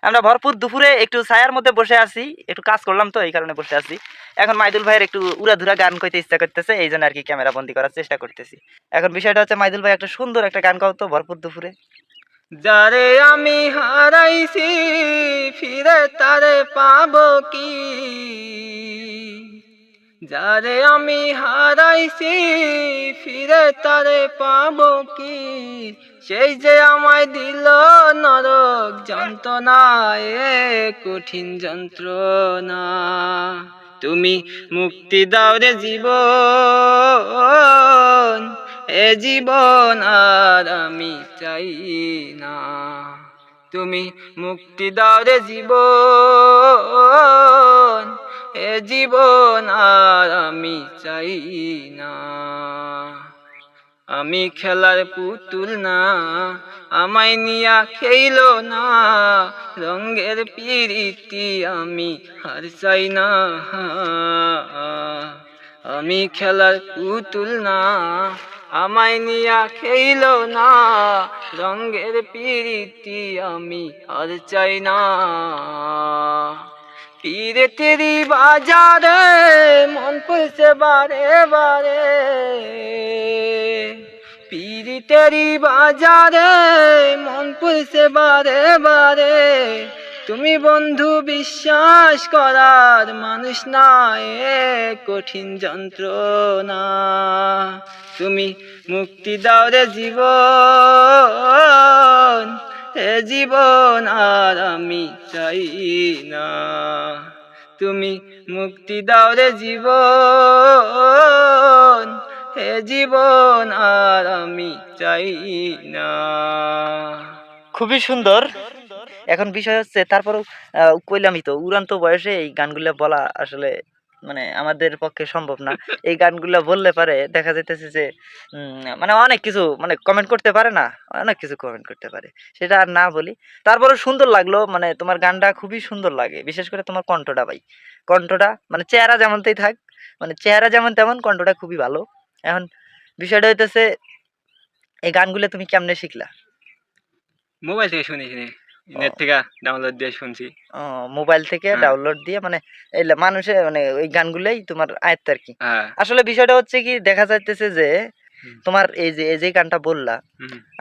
আমরা ভরপুর দুপুরে একটু ছায়ার মধ্যে বসে আছি, একটু কাজ করলাম তো এই কারণে বসে আছি। এখন মাইদুল ভাইয়ের একটু উড়াধুরা গান কইতে ইচ্ছা করতেছে, এই জন্য আর কি ক্যামেরা বন্দি করার চেষ্টা করতেছি। এখন বিষয়টা হচ্ছে মাইদুল ভাই একটা সুন্দর একটা গান গাও তো ভরপুর দুপুরে। যারে আমি হারাইছি ফিরে তারে পাবো কি, যারে আমি হারাইছি ফিরে তারে পাবো কি, সেই যে আমায় দিল নরক যন্ত্রণা, এ কঠিন যন্ত্রণা। তুমি মুক্তি দাও রে জীবন, এ জীবন আর আমি চাই না। তুমি মুক্তি দাও রে জীবন, এ জীবন আর আমি চাই না। আমি খেলার পুতুল না, আমায় নিয়া খেইলো না, রঙের পিরিতি আমি আর চাই না। আমি খেলার পুতুল না, আমায় নিয়া খেইলো না, রঙের পিরিতি আমি আর চাই না। পীরে তেরি বাজারে মন পড়ছে বারে বারে, পীরি তেরি বাজারে মন পড়ছে বারে বারে। তুমি বন্ধু বিশ্বাস করার মানুষ না, এ কঠিন যন্ত্রণা। তুমি মুক্তি দাও রে জীবন, এ জীবন আর আমি চাই না। তুমি মুক্তি দাও রে জীবন, এ জীবন আর আমি চাই না। খুবই সুন্দর। এখন বিষয় হচ্ছে তারপরেও কইলামই তো উড়ান্ত বয়সে এই গানগুলো বলা আসলে মানে আমাদের পক্ষে সম্ভব না। এই গানগুলো বললে পারে দেখা যাইতেছে যে মানে অনেক কিছু মানে কমেন্ট করতে পারে না, অনেক কিছু কমেন্ট করতে পারে, সেটা আর না বলি। তারপরে সুন্দর লাগলো, মানে তোমার গানটা খুবই সুন্দর লাগে, বিশেষ করে তোমার কণ্ঠটা ভাই, কণ্ঠটা মানে চেহারা যেমনতেই থাক, মানে চেহারা যেমন তেমন কণ্ঠটা খুবই ভালো। এখন বিষয়টা হইতেছে এই গানগুলো তুমি কেমনে শিখলা? মোবাইল থেকে শুনি শুনি, নেট থেকে ডাউনলোড দিয়ে শুনছি। ও, মোবাইল থেকে হ্যাঁ ডাউনলোড দিয়ে মানে এই মানুষে মানে ওই গানগুলোই তোমার আয়ত্ত আর কি। হ্যাঁ। আসলে বিষয়টা হচ্ছে কি দেখা যাইতেছে যে তোমার এই যে গানটা বললা,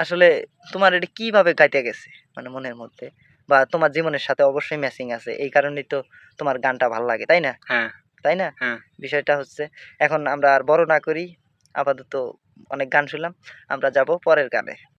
আসলে তোমার এটা কিভাবে গাইতে গেছে মানে মনের মধ্যে, বা তোমার জীবনের সাথে অবশ্যই ম্যাচিং আছে, এই কারণেই তো তোমার গানটা ভালো লাগে, তাই না? হ্যাঁ তাই না? হ্যাঁ। বিষয়টা হচ্ছে এখন আমরা আর বড় না করি, আপাতত অনেক গান শুনলাম, আমরা যাব পরের গানে।